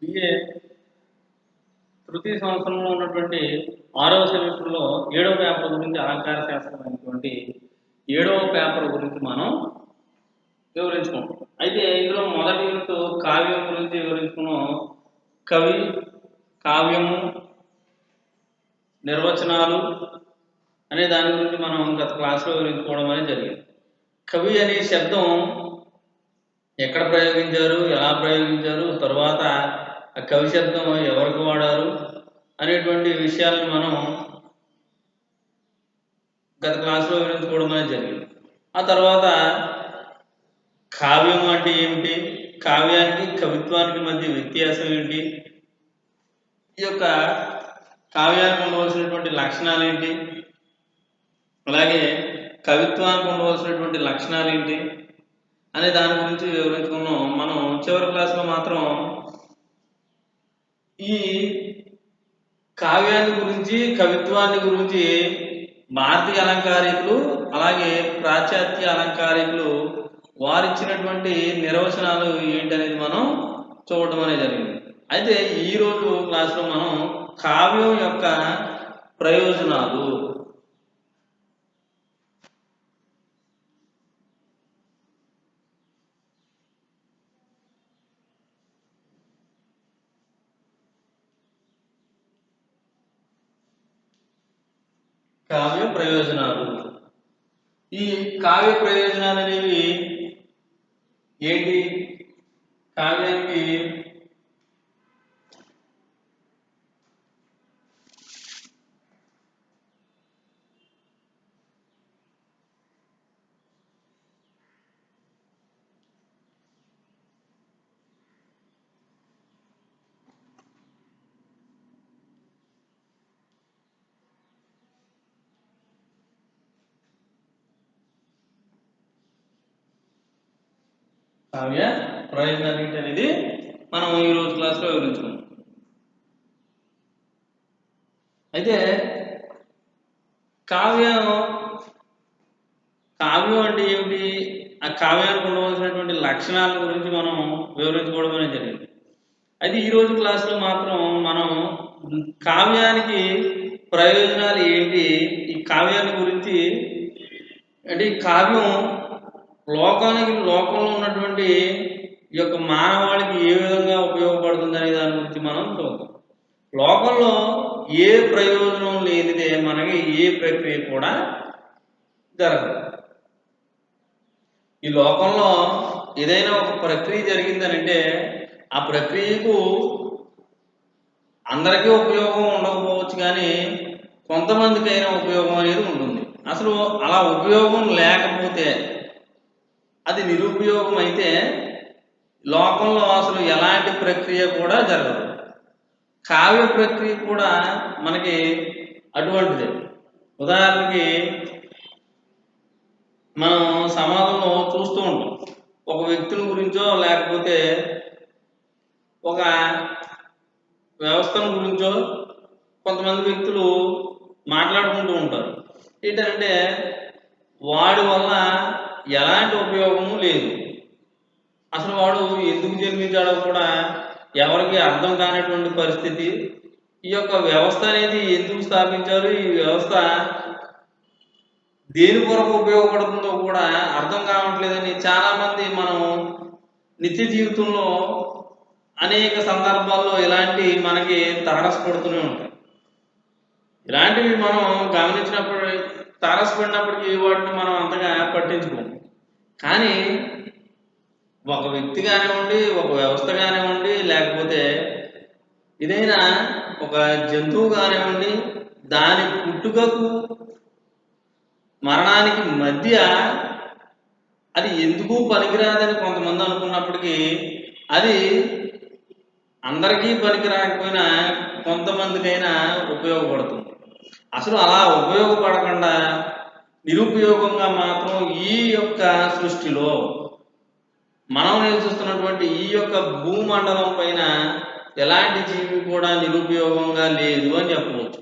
BA తృతీయ సంవత్సరంలో ఉన్నటువంటి 6వ సెమిస్టర్లో 7వ పేపర్ గురించి అలంకార శాస్త్రం అనేటువంటి 7వ పేపర్ గురించి మనం వివరించుకుంటాం. అయితే ఇందులో మొదటి యూనిట్ కావ్యం గురించి వివరించుకున్నాం. కవి, కావ్యము, నిర్వచనాలు అనే దాని గురించి మనం గత క్లాస్లో వివరించుకోవడం అనేది జరిగింది. కవి అనే శబ్దం ఎక్కడ ప్రయోగించారు, ఎలా ప్రయోగించారు, తర్వాత ఆ కవి శబ్దం ఎవరికి వాడారు అనేటువంటి విషయాలను మనం గత క్లాస్లో వివరించుకోవడం అనేది జరిగింది. ఆ తర్వాత కావ్యం అంటే ఏమిటి, కావ్యానికి కవిత్వానికి మధ్య వ్యత్యాసం ఏంటి, ఈ యొక్క కావ్యానికి ఉండవలసినటువంటి లక్షణాలు ఏంటి, అలాగే కవిత్వానికి ఉండవలసినటువంటి లక్షణాలు ఏంటి అనే దాని గురించి వివరించుకున్నాం. మనం చివరి క్లాస్లో మాత్రం ఈ కావ్యాన్ని గురించి, కవిత్వాన్ని గురించి భారతీయ అలంకారికులు అలాగే పాశ్చాత్య అలంకారికులు వారిచ్చినటువంటి నిర్వచనాలు ఏంటనేది మనం చూడడం అనేది జరిగింది. అయితే ఈరోజు క్లాస్లో మనం కావ్యం యొక్క ప్రయోజనాలు, కావ్య ప్రయోజనాలు, ఈ కావ్య ప్రయోజనాలు అనేవి ఏంటి, కావ్యానికి కావ్య ప్రయోజనాలు ఏంటి అనేది మనం ఈరోజు క్లాస్లో వివరించుకున్నాం. అయితే కావ్యం అంటే ఏమిటి, ఆ కావ్యానికి ఉండవలసినటువంటి లక్షణాల గురించి మనం వివరించుకోవడం అనేది జరిగింది. అయితే ఈరోజు క్లాస్లో మాత్రం మనం కావ్యానికి ప్రయోజనాలు ఏంటి, ఈ కావ్యాన్ని గురించి, అంటే ఈ కావ్యం లోకంలో ఉన్నటువంటి ఈ యొక్క మానవాళికి ఏ విధంగా ఉపయోగపడుతుంది అనే దాని గురించి మనం చూద్దాం. లోకంలో ఏ ప్రయోజనం లేనిదే మనకి ఏ ప్రక్రియ కూడా జరగదు. ఈ లోకంలో ఏదైనా ఒక ప్రక్రియ జరిగిందనంటే ఆ ప్రక్రియకు అందరికీ ఉపయోగం ఉండకపోవచ్చు, కానీ కొంతమందికైనా ఉపయోగం అనేది ఉంటుంది. అసలు అలా ఉపయోగం లేకపోతే అది నిరుపయోగం అయితే లోకంలో అసలు ఎలాంటి ప్రక్రియ కూడా జరగదు. కావ్య ప్రక్రియ కూడా మనకి అటువంటిదే. ఉదాహరణకి మనం సమాజంలో చూస్తూ ఉంటాం, ఒక వ్యక్తుల గురించో లేకపోతే ఒక వ్యవస్థల గురించో కొంతమంది వ్యక్తులు మాట్లాడుకుంటూ ఉంటారు. ఏంటంటే వాడి వల్ల ఎలాంటి ఉపయోగము లేదు, అసలు వాడు ఎందుకు జన్మించాడో కూడా ఎవరికి అర్థం కానటువంటి పరిస్థితి. ఈ యొక్క వ్యవస్థ అనేది ఎందుకు స్థాపించారు, ఈ వ్యవస్థ దేని కొరకు ఉపయోగపడుతుందో కూడా అర్థం కావట్లేదని చాలామంది మనం నిత్య జీవితంలో అనేక సందర్భాల్లో ఇలాంటి మనకి తారసపడుతూనే ఉంటాయి. ఇలాంటివి మనం గమనించినప్పుడు తారసపడినప్పటికీ వాటిని మనం అంతగా పట్టించుకోము. కానీ ఒక వ్యక్తి కానివ్వండి, ఒక వ్యవస్థ కానివ్వండి, లేకపోతే ఏదైనా ఒక జంతువు కానివ్వండి, దాని పుట్టుకకు మరణానికి మధ్య అది ఎందుకు పనికిరాదని కొంతమంది అనుకున్నప్పటికీ అది అందరికీ పనికిరాకపోయినా కొంతమందికైనా ఉపయోగపడుతుంది. అసలు అలా ఉపయోగపడకుండా నిరుపయోగంగా మాత్రం ఈ యొక్క సృష్టిలో మనం నివసిస్తున్నటువంటి ఈ యొక్క భూమండలం పైన ఎలాంటి జీవి కూడా నిరుపయోగంగా లేదు అని చెప్పవచ్చు.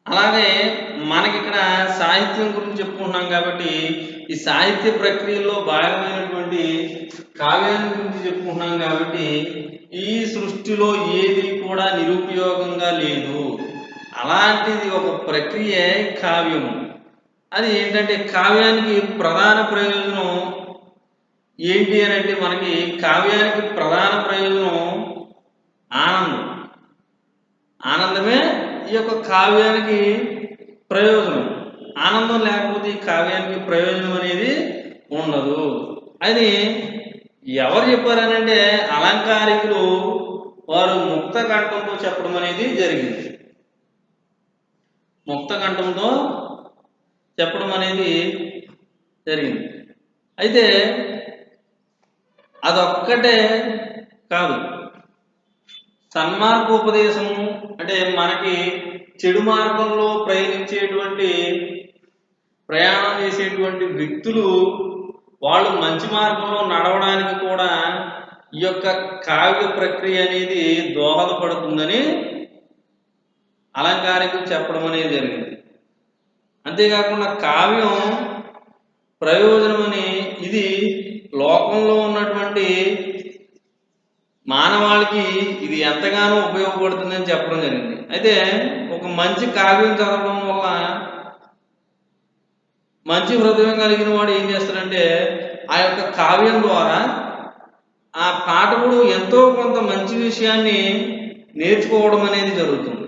అలాగే మనకి ఇక్కడ సాహిత్యం గురించి చెప్పుకుంటున్నాం కాబట్టి ఈ సాహిత్య ప్రక్రియలో భాగమైనటువంటి కావ్యాన్ని గురించి చెప్పుకుంటున్నాం కాబట్టి ఈ సృష్టిలో ఏది కూడా నిరుపయోగంగా లేదు. అలాంటిది ఒక ప్రక్రియ కావ్యము. అది ఏంటంటే కావ్యానికి ప్రధాన ప్రయోజనం ఏంటి అని అంటే మనకి కావ్యానికి ప్రధాన ప్రయోజనం ఆనందం. ఆనందమే ఈ యొక్క కావ్యానికి ప్రయోజనం. ఆనందం లేకపోతే ఈ కావ్యానికి ప్రయోజనం అనేది ఉండదు. అది ఎవరు చెప్పారనంటే అలంకారికులు వారు ముక్త కంఠంతో చెప్పడం అనేది జరిగింది. ముక్త కంఠంతో చెప్పడం అనేది జరిగింది. అయితే అదొక్కటే కాదు, సన్మార్గోపదేశము అంటే మనకి చెడు మార్గంలో ప్రయాణం చేసేటువంటి వ్యక్తులు వాళ్ళు మంచి మార్గంలో నడవడానికి కూడా ఈ యొక్క కావ్య ప్రక్రియ అనేది దోహదపడుతుందని అలంకారికులు చెప్పడం అనేది జరిగింది. అంతేకాకుండా కావ్యం ప్రయోజనం అని ఇది లోకంలో ఉన్నటువంటి మానవాళికి ఇది ఎంతగానో ఉపయోగపడుతుందని చెప్పడం జరిగింది. అయితే ఒక మంచి కావ్యం చదవడం వల్ల మంచి హృదయం కలిగిన వాడు ఏం చేస్తాడంటే ఆ యొక్క కావ్యం ద్వారా ఆ పాఠకుడు ఎంతో కొంత మంచి విషయాన్ని నేర్చుకోవడం అనేది జరుగుతుంది.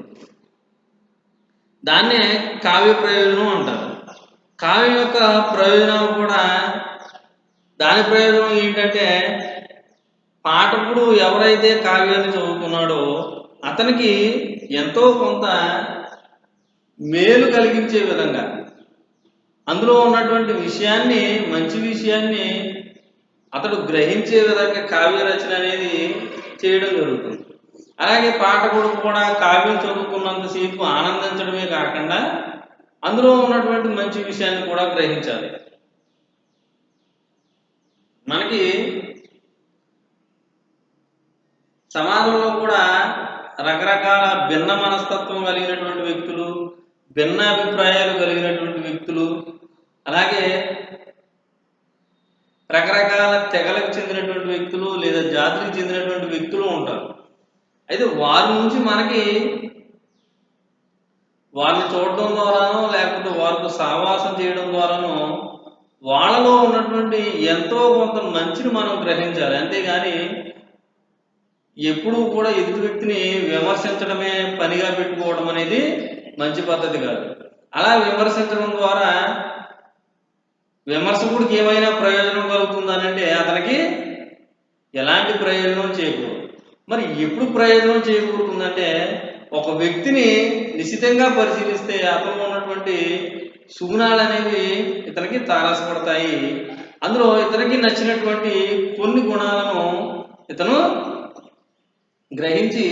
దాన్నే కావ్య ప్రయోజనం అంటారు. కావ్యం యొక్క ప్రయోజనాలు కూడా దాని ప్రయోజనం ఏంటంటే పాఠకుడు ఎవరైతే కావ్యాన్ని చదువుతున్నాడో అతనికి ఎంతో కొంత మేలు కలిగించే విధంగా అందులో ఉన్నటువంటి విషయాన్ని మంచి విషయాన్ని అతడు గ్రహించే విధంగా కావ్య రచన అనేది చేయడం జరుగుతుంది. అలాగే పాఠకుడు కూడా కావ్యం చదువుకున్నంతసేపు ఆనందించడమే కాకుండా అందులో ఉన్నటువంటి మంచి విషయాన్ని కూడా గ్రహించాలి. మనకి సమాజంలో కూడా రకరకాల భిన్న మనస్తత్వం కలిగినటువంటి వ్యక్తులు, భిన్న అభిప్రాయాలు కలిగినటువంటి వ్యక్తులు, అలాగే రకరకాల తెగలకు చెందినటువంటి వ్యక్తులు లేదా జాతికి చెందినటువంటి వ్యక్తులు ఉంటారు. అయితే వారి నుంచి మనకి వారిని చూడడం ద్వారానో లేకపోతే వారితో సహవాసం చేయడం ద్వారానో వాళ్ళలో ఉన్నటువంటి ఎంతో కొంత మంచిని మనం గ్రహించాలి. అంతేగాని ఎప్పుడూ కూడా ఎదుటి వ్యక్తిని విమర్శించడమే పనిగా పెట్టుకోవడం అనేది మంచి పద్ధతి కాదు. అలా విమర్శించడం ద్వారా విమర్శకుడికి ఏమైనా ప్రయోజనం కలుగుతుందనంటే అతనికి ఎలాంటి ప్రయోజనం చేకూరదు. మరి ఎప్పుడు ప్రయోజనం చేకూరుతుందంటే ఒక వ్యక్తిని నిశితంగా పరిశీలిస్తే అతను ఉన్నటువంటి సుగుణాలు అనేవి ఇతనికి తారసపడతాయి. అందులో ఇతనికి నచ్చినటువంటి కొన్ని గుణాలను ఇతను గ్రహించి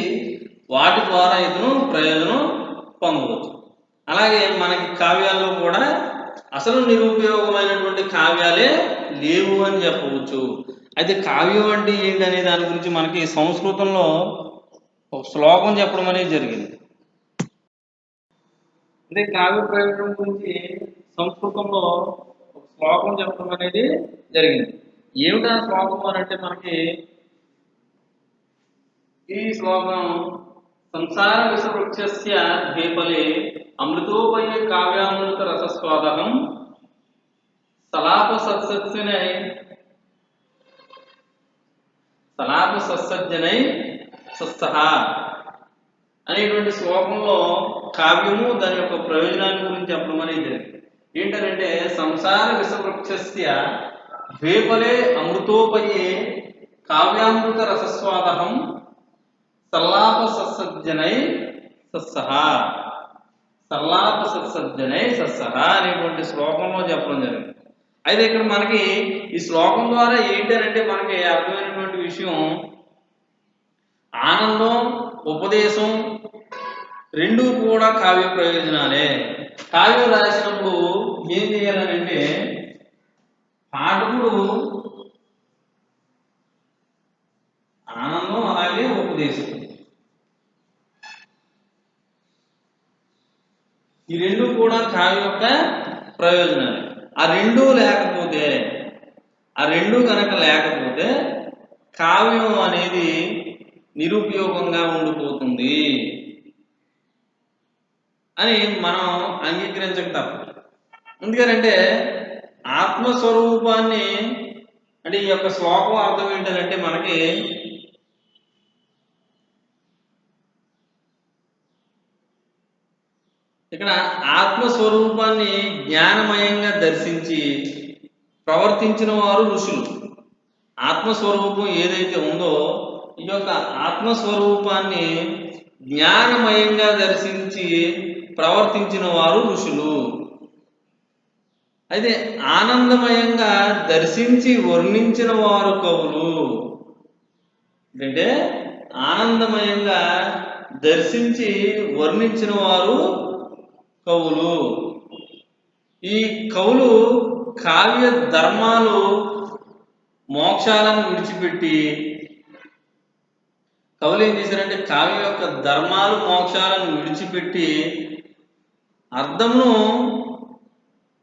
వాటి ద్వారా ఇతను ప్రయోజనం పొందవచ్చు. అలాగే మనకి కావ్యాల్లో కూడా అసలు నిరుపయోగమైనటువంటి కావ్యాలే లేవు అని చెప్పవచ్చు. అయితే కావ్యం అంటే ఏంటనే దాని గురించి మనకి సంస్కృతంలో ఒక శ్లోకం చెప్పడం అనేది జరిగింది. అంటే కావ్య ప్రయోజనం గురించి సంస్కృతంలో ఒక శ్లోకం చెప్పడం అనేది జరిగింది. ఏమిటా శ్లోకం అని అంటే మనకి ఈ శ్లోకం సంసార విషవృక్షస్య ద్వీపలే అమృతోపయే కావ్యామృత రసస్వాదకం సలాప సత్సజ్జనై సత్సహ అనేటువంటి శ్లోకంలో కావ్యము దాని యొక్క ప్రయోజనాల గురించి చెప్పడం అనేది జరిగింది. ఏంటంటే సంసార విషవృక్షస్య ద్వీపలే అమృతోపయే కావ్యామృత రసస్వాదకం సల్లాప సత్సజ్జనై సత్సహ అనేటువంటి శ్లోకంలో చెప్పడం జరిగింది. అయితే ఇక్కడ మనకి ఈ శ్లోకం ద్వారా ఏంటంటే మనకి అర్థమైనటువంటి విషయం ఆనందం, ఉపదేశం రెండు కూడా కావ్య ప్రయోజనాలే. కావ్యం రాసినప్పుడు ఏం చేయాలనంటే పాఠకుడు ఆనందం అలాగే ఉపదేశం ఈ రెండు కూడా కావ్యం యొక్క ప్రయోజనాలు. ఆ రెండు కనుక లేకపోతే కావ్యం అనేది నిరుపయోగంగా ఉండిపోతుంది అని మనం అంగీకరించక తప్పదు. ఎందుకంటే ఆత్మస్వరూపాన్ని అంటే ఈ యొక్క శ్లోకం అర్థం ఏంటంటే మనకి ఇక్కడ ఆత్మస్వరూపాన్ని జ్ఞానమయంగా దర్శించి ప్రవర్తించిన వారు ఋషులు. ఆత్మస్వరూపం ఏదైతే ఉందో ఈ యొక్క ఆత్మస్వరూపాన్ని జ్ఞానమయంగా దర్శించి ప్రవర్తించిన వారు ఋషులు. అయితే ఆనందమయంగా దర్శించి వర్ణించిన వారు కవులు. అంటే ఆనందమయంగా దర్శించి వర్ణించిన వారు కవులు. ఈ కవులు కావ్య ధర్మాలు మోక్షాలను విడిచిపెట్టి కవులు ఏం చేశారంటే కావ్య యొక్క ధర్మాలు మోక్షాలను విడిచిపెట్టి అర్థమును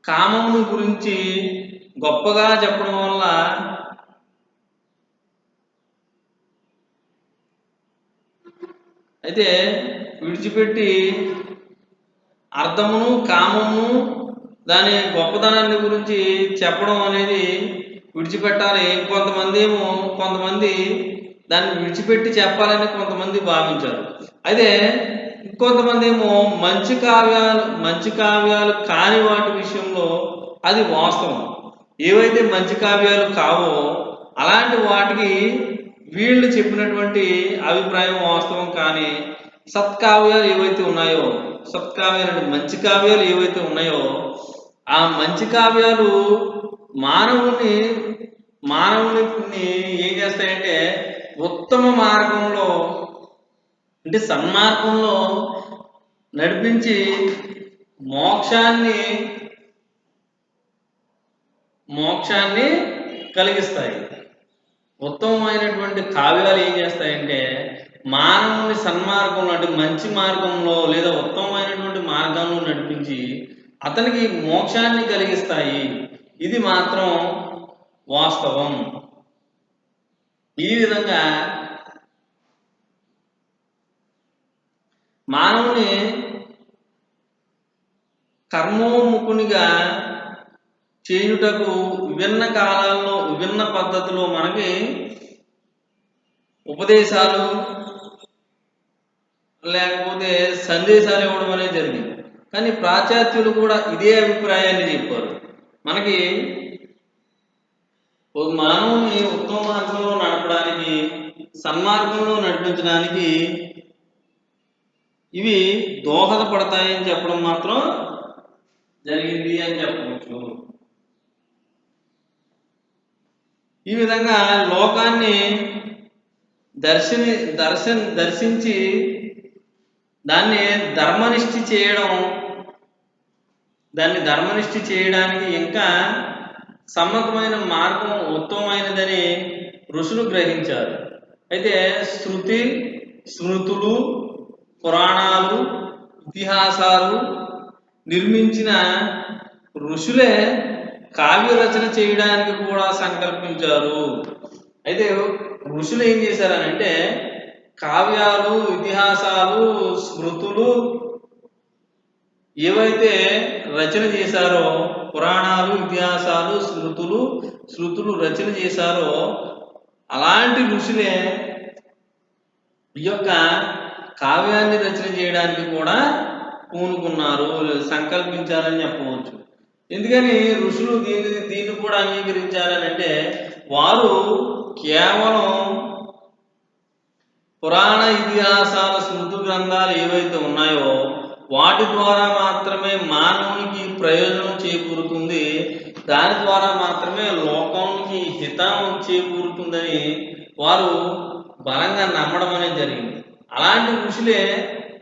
కామమును గురించి గొప్పగా చెప్పడం వల్ల అయితే విడిచిపెట్టి అర్థమును కామమును దాని గొప్పతనాన్ని గురించి చెప్పడం అనేది విడిచిపెట్టాలి. కొంతమంది దాన్ని విడిచిపెట్టి చెప్పాలని కొంతమంది భావించారు. అయితే ఇంకొంతమంది ఏమో మంచి కావ్యాలు కాని వాటి విషయంలో అది వాస్తవం. ఏవైతే మంచి కావ్యాలు కావో అలాంటి వాటికి వీళ్ళు చెప్పినటువంటి అభిప్రాయం వాస్తవం. కానీ సత్కావ్యాలు ఏవైతే ఉన్నాయో సత్కావ్యాలు మంచి కావ్యాలు ఏవైతే ఉన్నాయో ఆ మంచి కావ్యాలు మానవుని ఏం చేస్తాయంటే ఉత్తమ మార్గంలో అంటే సన్మార్గంలో నడిపించి మోక్షాన్ని కలిగిస్తాయి. ఉత్తమమైనటువంటి కావ్యాలు ఏం చేస్తాయంటే మానవుని సన్మార్గంలో అంటే మంచి మార్గంలో లేదా ఉత్తమమైనటువంటి మార్గంలో నడిపించి అతనికి మోక్షాన్ని కలిగిస్తాయి. ఇది మాత్రం వాస్తవం. ఈ విధంగా మానవుని కర్మోముఖునిగా చేయుటకు విభిన్న కాలాల్లో విభిన్న పద్ధతిలో మనకి ఉపదేశాలు లేకపోతే సందేశాలు ఇవ్వడం అనేది జరిగింది. కానీ పాశ్చాత్యులు కూడా ఇదే అభిప్రాయాన్ని చెప్పారు. మనకి మానవుని ఉత్తమ మార్గంలో నడపడానికి సన్మార్గంలో నడిపించడానికి ఇవి దోహదపడతాయని చెప్పడం మాత్రం జరిగింది అని చెప్పవచ్చు. ఈ విధంగా లోకాన్ని దర్శించి దాన్ని ధర్మనిష్ఠి చేయడానికి ఇంకా సమ్మతమైన మార్గం ఉత్తమమైనదని ఋషులు గ్రహించారు. అయితే శృతి స్మృతులు పురాణాలు ఇతిహాసాలు నిర్మించిన ఋషులే కావ్య రచన చేయడానికి కూడా సంకల్పించారు. అయితే ఋషులు ఏం చేశారనంటే కావ్యాలు ఇతిహాసాలు స్మృతులు ఏవైతే రచన చేశారో పురాణాలు ఇతిహాసాలు శృతులు రచన చేశారో అలాంటి ఋషులే ఈ యొక్క కావ్యాన్ని రచన చేయడానికి కూడా పూనుకున్నారు, సంకల్పించారని చెప్పవచ్చు. ఎందుకని ఋషులు దీన్ని కూడా అంగీకరించారని అంటే వారు కేవలం పురాణ ఇతిహాసాల స్మృతి గ్రంథాలు ఏవైతే ఉన్నాయో వాటి ద్వారా మాత్రమే మానవునికి ప్రయోజనం చేకూరుతుంది, దాని ద్వారా మాత్రమే లోకానికి హితం చేకూరుతుందని వారు బలంగా నమ్మడం అనేది జరిగింది. అలాంటి ఋషులే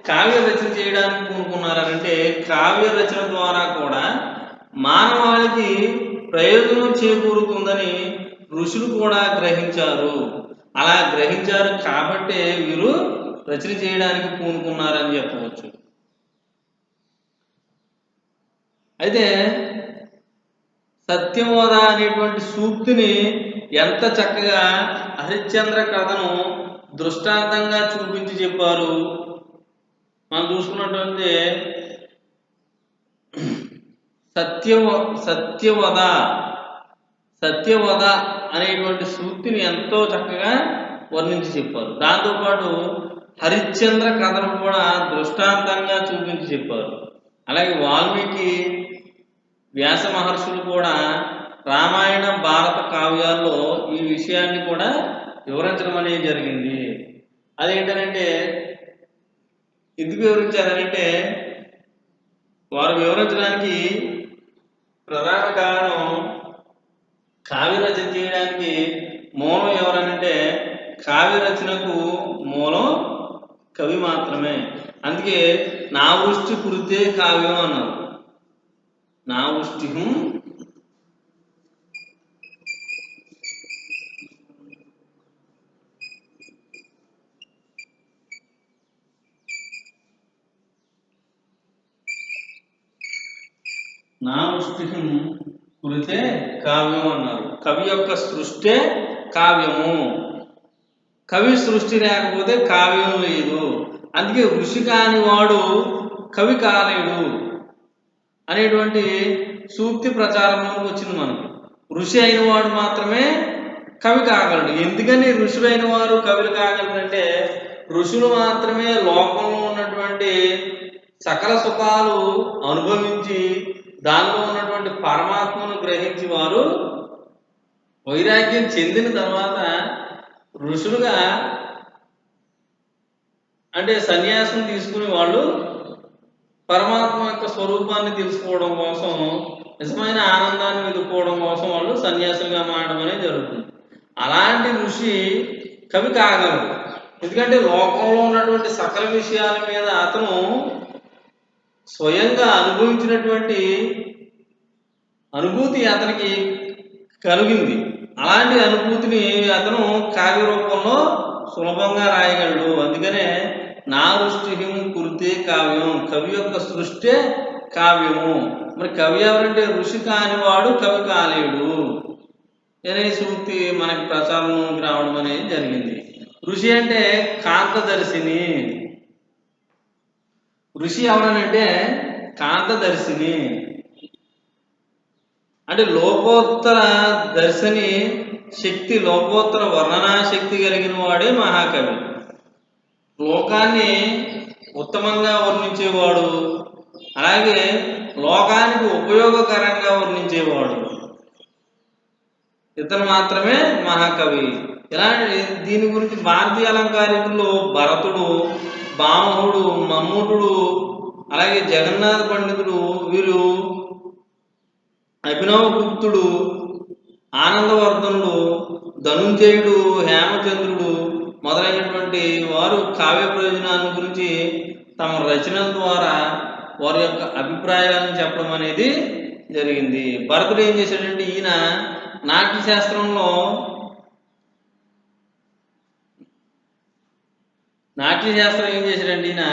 కావ్య రచన చేయడానికి పూనుకున్నారంటే కావ్య రచన ద్వారా కూడా మానవాళికి ప్రయోజనం చేకూరుతుందని ఋషులు కూడా గ్రహించారు. అలా గ్రహించారు కాబట్టే వీరు రచన చేయడానికి పూనుకున్నారని చెప్పవచ్చు. అయితే సత్యవద అనేటువంటి సూక్తిని ఎంత చక్కగా హరిశ్చంద్ర కథను దృష్టాంతంగా చూపించి చెప్పారు. మనం చూసుకున్నటువంటి సత్యవద అనేటువంటి సూక్తిని ఎంతో చక్కగా వర్ణించి చెప్పారు. దాంతోపాటు హరిశ్చంద్ర కథను కూడా దృష్టాంతంగా చూపించి చెప్పారు. అలాగే వాల్మీకి, వ్యాస మహర్షులు కూడా రామాయణ, భారత కావ్యాల్లో ఈ విషయాన్ని కూడా వివరించడం అనేది జరిగింది. అదేంటంటే ఎందుకు వివరించారంటే వారు వివరించడానికి ప్రధాన కారణం కావ్య రచన చేయడానికి మూలం ఎవరనంటే కావ్య రచనకు మూలం కవి మాత్రమే. అందుకే నా వృష్టి కురితే కావ్యం అన్నారు. నా వృష్టి కురితే కావ్యం అన్నారు. కవి యొక్క సృష్టే కావ్యము. కవి సృష్టి లేకపోతే కావ్యం లేదు. అందుకే ఋషి కాని వాడు కవి కాలేడు అనేటువంటి సూక్తి ప్రచారంలోకి వచ్చింది మనకు. ఋషి అయిన వాడు మాత్రమే కవి కాగలడు. ఎందుకని ఋషులైన వారు కవులు కాగలరంటే ఋషులు మాత్రమే లోకంలో ఉన్నటువంటి సకల సుఖాలు అనుభవించి దానిలో ఉన్నటువంటి పరమాత్మను గ్రహించి వారు వైరాగ్యం చెందిన తర్వాత ఋషులుగా అంటే సన్యాసం తీసుకుని వాళ్ళు పరమాత్మ యొక్క స్వరూపాన్ని తెలుసుకోవడం కోసం, నిజమైన ఆనందాన్ని వెతుక్కోవడం కోసం వాళ్ళు సన్యాసులుగా మారడం అనేది జరుగుతుంది. అలాంటి ఋషి కవి కాగలరు. ఎందుకంటే లోకంలో ఉన్నటువంటి సకల విషయాల మీద అతను స్వయంగా అనుభవించినటువంటి అనుభూతి అతనికి కలిగింది. అలాంటి అనుభూతిని అతను కావ్య రూపంలో సులభంగా రాయగలడు. అందుకనే నా వృష్టిహిం కురితే కావ్యం, కవి యొక్క సృష్టే కావ్యము. మరి కవి ఎవరంటే ఋషి కానివాడు కవి కాలేడు అనే సూక్తి మనకి ప్రచారంలోకి రావడం అనేది జరిగింది. ఋషి అంటే కాంతదర్శిని. ఋషి ఎవరనంటే కాంతదర్శిని అంటే లోకోత్తర దర్శని శక్తి, లోకోత్తర వర్ణనా శక్తి కలిగిన వాడే మహాకవి. లోకాన్ని ఉత్తమంగా వర్ణించేవాడు, అలాగే లోకానికి ఉపయోగకరంగా వర్ణించేవాడు ఇతను మాత్రమే మహాకవి. ఇలాంటి దీని గురించి భారతీయ అలంకారికుల్లో భరతుడు, బామహుడు, మమ్ముటుడు, అలాగే జగన్నాథ పండితుడు, వీరు అభినవగుప్తుడు, ఆనందవర్ధనుడు, ధనుంజయుడు, హేమచంద్రుడు మొదలైనటువంటి వారు కావ్య ప్రయోజనాల గురించి తమ రచనల ద్వారా వారి యొక్క అభిప్రాయాలను చెప్పడం అనేది జరిగింది. భరతుడు ఏం చేశాడంటే ఈయన నాట్యశాస్త్రంలో ఏం చేశాడంటే ఈయన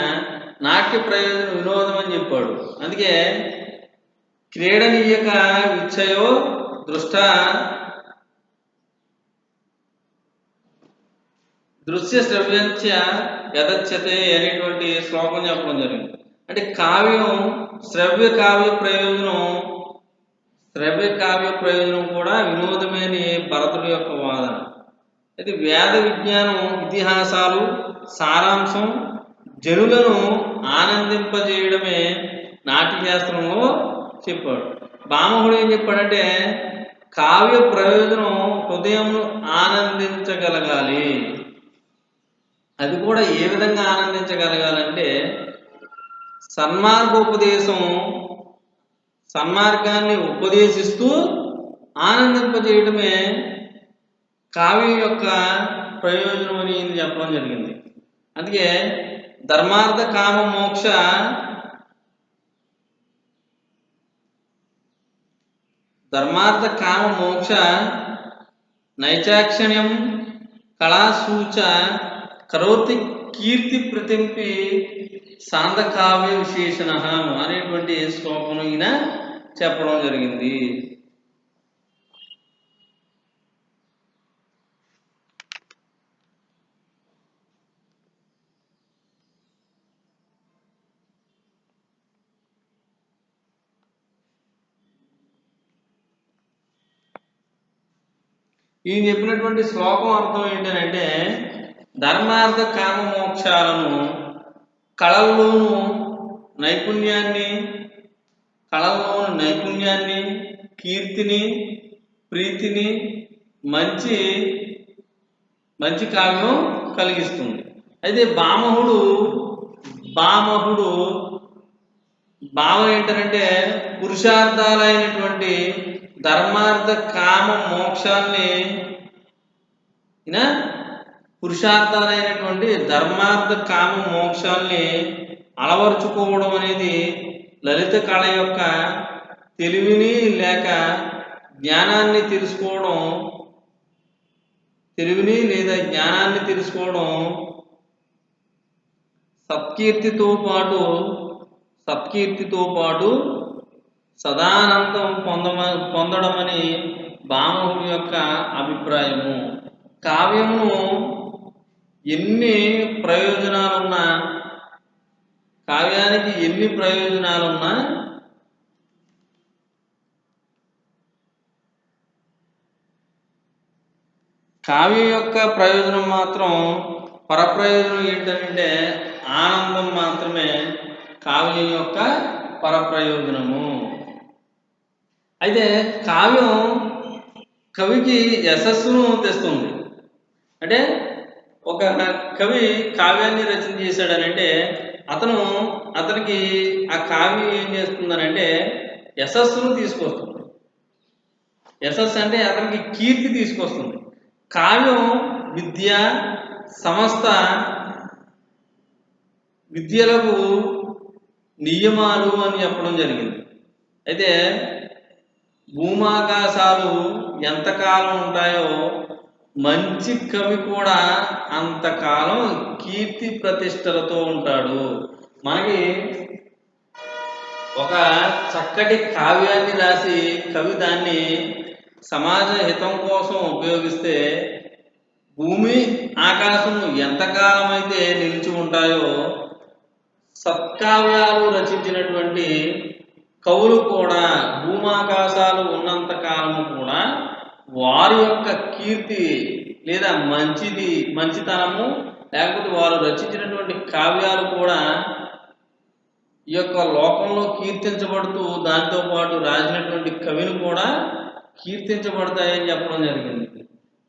నాట్య ప్రయోజనం వినోదం అని చెప్పాడు. అందుకే క్రీడనీయక విచ్చయో దృష్ట దృశ్య శ్రవ్యంచ యదచ్యతే అనేటువంటి శ్లోకం చెప్పడం జరిగింది. అంటే కావ్యం శ్రవ్య కావ్య ప్రయోజనం కూడా వినోదమే అని భరతుడి యొక్క వాదన. అయితే వేద విజ్ఞానం, ఇతిహాసాలు సారాంశం జనులను ఆనందింపజేయడమే నాట్యశాస్త్రంలో చెప్పాడు. బామహుడు ఏం చెప్పాడంటే కావ్య ప్రయోజనం హృదయంను ఆనందించగలగాలి. అది కూడా ఏ విధంగా ఆనందించగలగాలంటే సన్మార్గాన్ని ఉపదేశిస్తూ ఆనందింపజేయడమే కావ్యం యొక్క ప్రయోజనం అని చెప్పడం జరిగింది. అందుకే ధర్మార్థ కామ మోక్ష నైచాక్షణ్యం కళాసూచ కరోతి కీర్తి ప్రతింపి సాందకావ్య విశేషణ అనేటువంటి శ్లోకం ఈయన చెప్పడం జరిగింది. ఈయన చెప్పినటువంటి శ్లోకం అర్థం ఏంటంటే ధర్మార్థ కామ మోక్షాలను కళల్లోనూ నైపుణ్యాన్ని కీర్తిని ప్రీతిని మంచి మంచి కావ్యం కలిగిస్తుంది. అయితే భామహుడు భావం ఏంటంటే పురుషార్థాలైనటువంటి ధర్మార్థ కామ మోక్షాల్ని అలవర్చుకోవడం అనేది లలిత కళ యొక్క తెలివిని లేక జ్ఞానాన్ని తెలుసుకోవడం సత్కీర్తితో పాటు సదానందం పొందడమని భామహుడి యొక్క అభిప్రాయము. కావ్యమును కావ్యానికి ఎన్ని ప్రయోజనాలున్నా కావ్యం యొక్క ప్రయోజనం మాత్రం పరప్రయోజనం ఏంటంటే ఆనందం మాత్రమే కావ్యం యొక్క పరప్రయోజనము. అయితే కావ్యం కవికి యశస్సును తెస్తుంది. అంటే ఒక కవి కావ్యాన్ని రచన చేశాడనంటే అతనికి ఆ కావ్యం ఏం చేస్తుందనంటే యశస్సును తీసుకొస్తుంది. యశస్సు అంటే అతనికి కీర్తి తీసుకొస్తుంది. కావ్యం విద్య సమస్త విద్యలకు నియమాలు అని చెప్పడం జరిగింది. అయితే భూమాకాశాలు ఎంతకాలం ఉంటాయో మంచి కవి కూడా అంతకాలం కీర్తి ప్రతిష్టలతో ఉంటాడు. మనకి ఒక చక్కటి కావ్యాన్ని రాసి కవి దాన్ని సమాజ హితం కోసం ఉపయోగిస్తే భూమి ఆకాశం ఎంతకాలం అయితే నిలిచి ఉంటాయో సత్కావ్యాలు రచించినటువంటి కవులు కూడా భూమాకాశాలు ఉన్నంత కాలము కూడా వారి యొక్క కీర్తి లేదా మంచితనము లేకపోతే వారు రచించినటువంటి కావ్యాలు కూడా ఈ యొక్క లోకంలో కీర్తించబడుతూ దాంతో పాటు రాసినటువంటి కవిని కూడా కీర్తించబడతాయని చెప్పడం జరిగింది.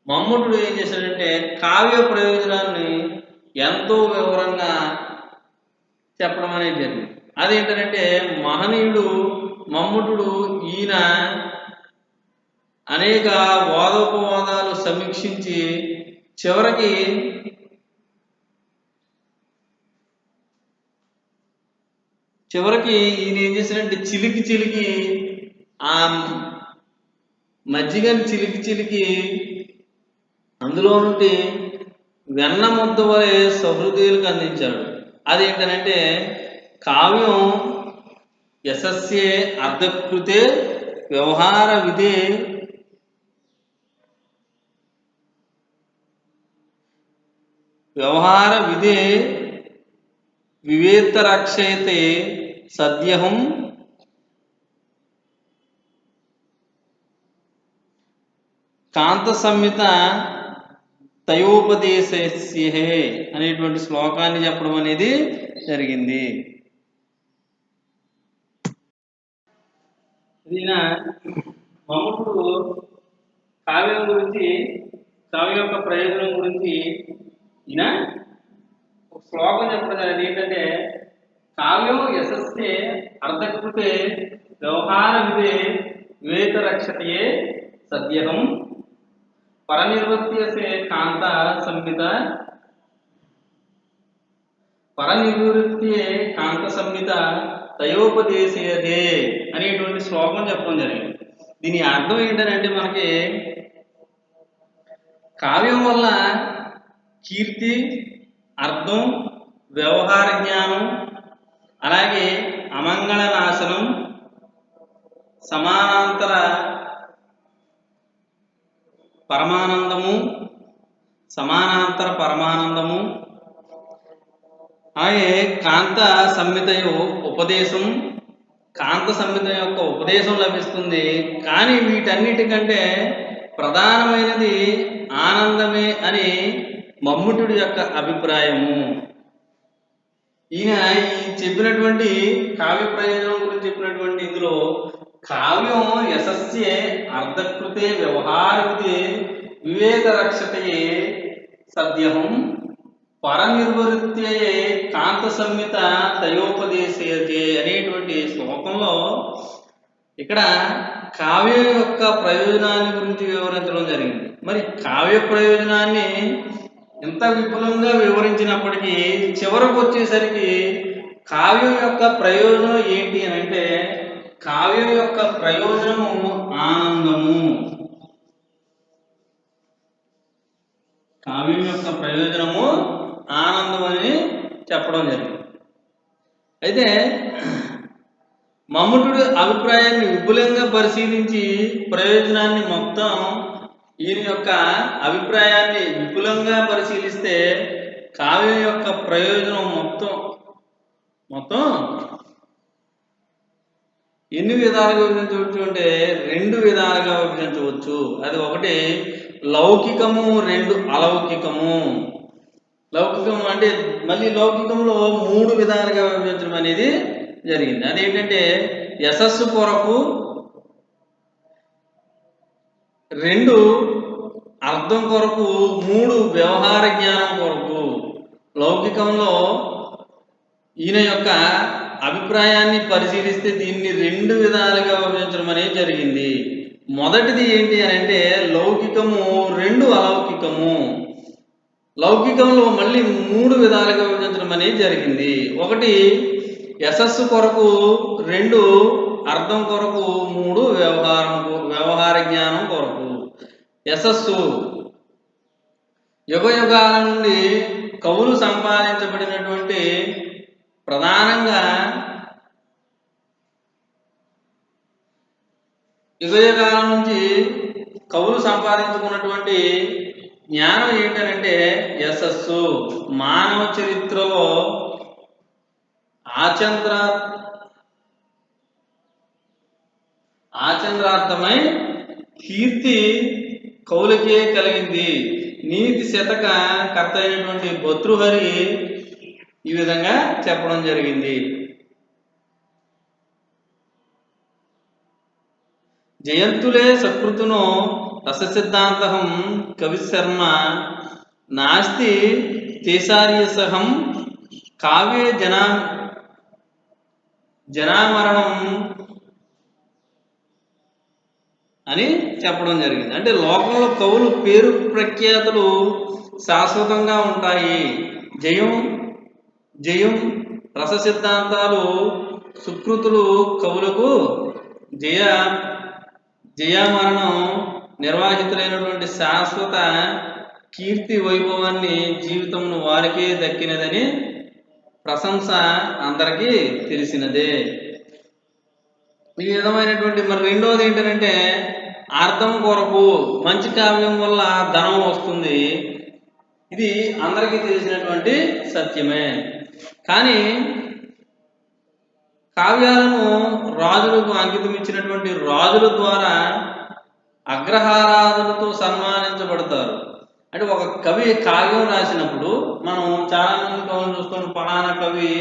మమ్మటుడు ఏం చేశాడంటే కావ్య ప్రయోజనాన్ని ఎంతో వివరంగా చెప్పడం అనేది జరిగింది. అదేంటంటే మహనీయుడు మమ్మటుడు ఈయన అనేక వాదోపవాదాలు సమీక్షించి చివరికి ఈయన ఏం చేశాడంటే చిలికి ఆ మజ్జిగని చిలికి అందులో నుండి వెన్న ముద్ద వలె సహృదయులకు అందించాడు. అదేంటనంటే కావ్యం యశస్సే అర్ధకృతే వ్యవహార విదే వివేత్తరక్షయతే సద్యహం కాంత సంహిత తయోపదేశస్యే అనేటువంటి శ్లోకాన్ని చెప్పడం అనేది జరిగింది. ఈయన మమ్మటుడు కావ్యం గురించి కావ్యం యొక్క ప్రయోజనం గురించి ఈయన ఒక శ్లోకం చెప్పడం జరిగింది. ఏంటంటే కావ్యం యశస్సే అర్ధకృతే వ్యవహార వివేక రక్షతే సద్యహం పరనిర్వృత్యసే కాంత సంహిత తయోపదేశయతే అనేటువంటి శ్లోకం చెప్పడం జరిగింది. దీని అర్థం ఏంటంటే మనకి కావ్యం వల్ల కీర్తి, అర్థం, వ్యవహార జ్ఞానం, అలాగే అమంగళ నాశనం, సమానాంతర పరమానందము అలాగే కాంత సంహిత యొక్క ఉపదేశం లభిస్తుంది. కానీ వీటన్నిటికంటే ప్రధానమైనది ఆనందమే అని మమ్ముటుడి యొక్క అభిప్రాయము. ఈయన ఈ చెప్పినటువంటి కావ్య ప్రయోజనం గురించి చెప్పినటువంటి ఇందులో కావ్యం యశస్యే అర్ధకృతే వ్యవహారకృతే వివేక రక్షతయే సద్యహం పరనిర్వృత్యయే కాంత సంహిత తయోపదేశయతే అనేటువంటి శ్లోకంలో ఇక్కడ కావ్యం యొక్క ప్రయోజనాన్ని గురించి వివరించడం జరిగింది. మరి కావ్య ప్రయోజనాన్ని ఎంత విపులంగా వివరించినప్పటికీ చివరకు వచ్చేసరికి కావ్యం యొక్క ప్రయోజనం ఏంటి అని అంటే కావ్యం యొక్క ప్రయోజనము ఆనందము. కావ్యం యొక్క ప్రయోజనము ఆనందం అని చెప్పడం జరిగింది. అయితే మమ్ముటుడి అభిప్రాయాన్ని విపులంగా పరిశీలించి ప్రయోజనాన్ని మొత్తం ఈయన యొక్క అభిప్రాయాన్ని విపులంగా పరిశీలిస్తే కావ్యం యొక్క ప్రయోజనం మొత్తం ఎన్ని విధాలుగా విభజించవచ్చు అంటే 2 విధాలుగా విభజించవచ్చు. అది ఒకటి లౌకికము, 2 అలౌకికము. లౌకికము అంటే మళ్ళీ లౌకికంలో 3 విధాలుగా విభజించడం అనేది జరిగింది. అదేంటంటే యశస్సు కొరకు, 2 అర్థం కొరకు, 3 వ్యవహార జ్ఞానం కొరకు. లౌకికంలో ఈయన యొక్క అభిప్రాయాన్ని పరిశీలిస్తే దీన్ని 2 విధాలుగా విభజించడం అనేది జరిగింది. మొదటిది ఏంటి అని అంటే లౌకికము, 2 అలౌకికము. లౌకికంలో మళ్ళీ 3 విధాలుగా విభజించడం అనేది జరిగింది. ఒకటి యశస్సు కొరకు, 2 అర్థం కొరకు, 3 వ్యవహార జ్ఞానం కొరకు. యశస్సు యుగ యుగాల నుండి కవులు సంపాదించబడినటువంటి ప్రధానంగా యుగ యుగాల నుంచి కవులు సంపాదించుకున్నటువంటి జ్ఞానం ఏంటంటే యశస్సు. మానవ చరిత్రలో ఆచంద్రార్థమై కీర్తి కవులకే కలిగింది. నీతి శతక కర్త అయినటువంటి భర్తృహరి ఈ విధంగా చెప్పడం జరిగింది. జయంతులే సకృతునో రససిద్ధాంతహం కవిశర్మ నాస్తి తేసార్యసహం కావ్యే జనామరణం అని చెప్పడం జరిగింది. అంటే లోకంలో కవులు పేరు ప్రఖ్యాతులు శాశ్వతంగా ఉంటాయి. జయం రస సిద్ధాంతాలు సుకృతులు కవులకు జయమరణం నిర్వాహితులైనటువంటి శాశ్వత కీర్తి వైభవాన్ని జీవితంలో వారికే దక్కినదని ప్రశంస అందరికీ తెలిసినదే. ఈ విధమైనటువంటి మరి రెండోది ఏంటంటే అర్థం కొరకు. మంచి కావ్యం వల్ల ధనం వస్తుంది. ఇది అందరికీ తెలిసినటువంటి సత్యమే. కానీ కావ్యాలను రాజులకు అంకితం ఇచ్చినటువంటి రాజుల ద్వారా అగ్రహారాదులతో సన్మానించబడతారు. అంటే ఒక కవి కావ్యం రాసినప్పుడు మనం చాలా మంది కవులు చూస్తాం, పలానా కవి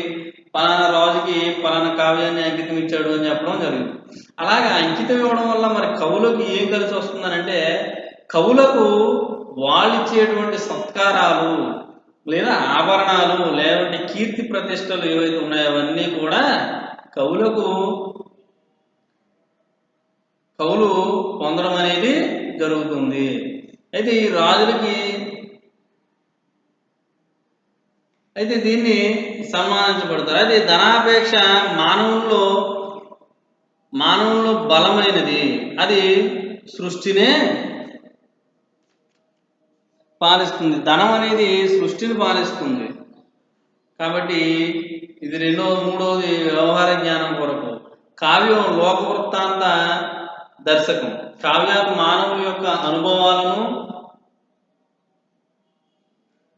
పలానా రాజుకి పలానా కావ్యాన్ని అంకితం ఇచ్చాడు అని చెప్పడం జరిగింది. అలాగే అంకితం ఇవ్వడం వల్ల మరి కవులకు ఏం కలిసి వస్తుందనంటే కవులకు వాళ్ళు ఇచ్చేటువంటి సత్కారాలు లేదా ఆభరణాలు లేదంటే కీర్తి ప్రతిష్టలు ఏవైతే ఉన్నాయో అవన్నీ కూడా కవులు పొందడం అనేది జరుగుతుంది. అయితే ఈ రాజులకి అయితే దీన్ని సన్మానించబడతారు. అయితే ధనాపేక్ష మానవుల్లో బలమైనది. అది సృష్టినే పాలిస్తుంది. ధనం అనేది సృష్టిని పాలిస్తుంది. కాబట్టి ఇది మూడవది వ్యవహార జ్ఞానం కొరకు. కావ్యం లోక వృత్తాంత దర్శకం. కావ్యాలు మానవుల యొక్క అనుభవాలను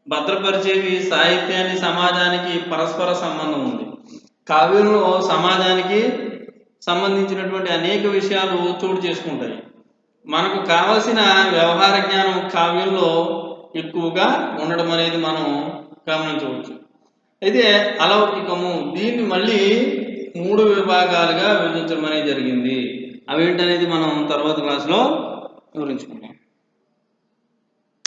భద్రపరిచేవి. సాహిత్యాన్ని సమాజానికి పరస్పర సంబంధం ఉంది. కావ్యంలో సమాజానికి సంబంధించినటువంటి అనేక విషయాలు చోటు చేసుకుంటాయి. మనకు కావలసిన వ్యవహార జ్ఞానం కావ్యంలో ఎక్కువగా ఉండడం అనేది మనం గమనించవచ్చు. అయితే అలౌకికము దీన్ని మళ్ళీ 3 విభాగాలుగా విభజించడం అనేది జరిగింది. అవేంటనేది మనం తర్వాత క్లాస్లో వివరించుకుందాం.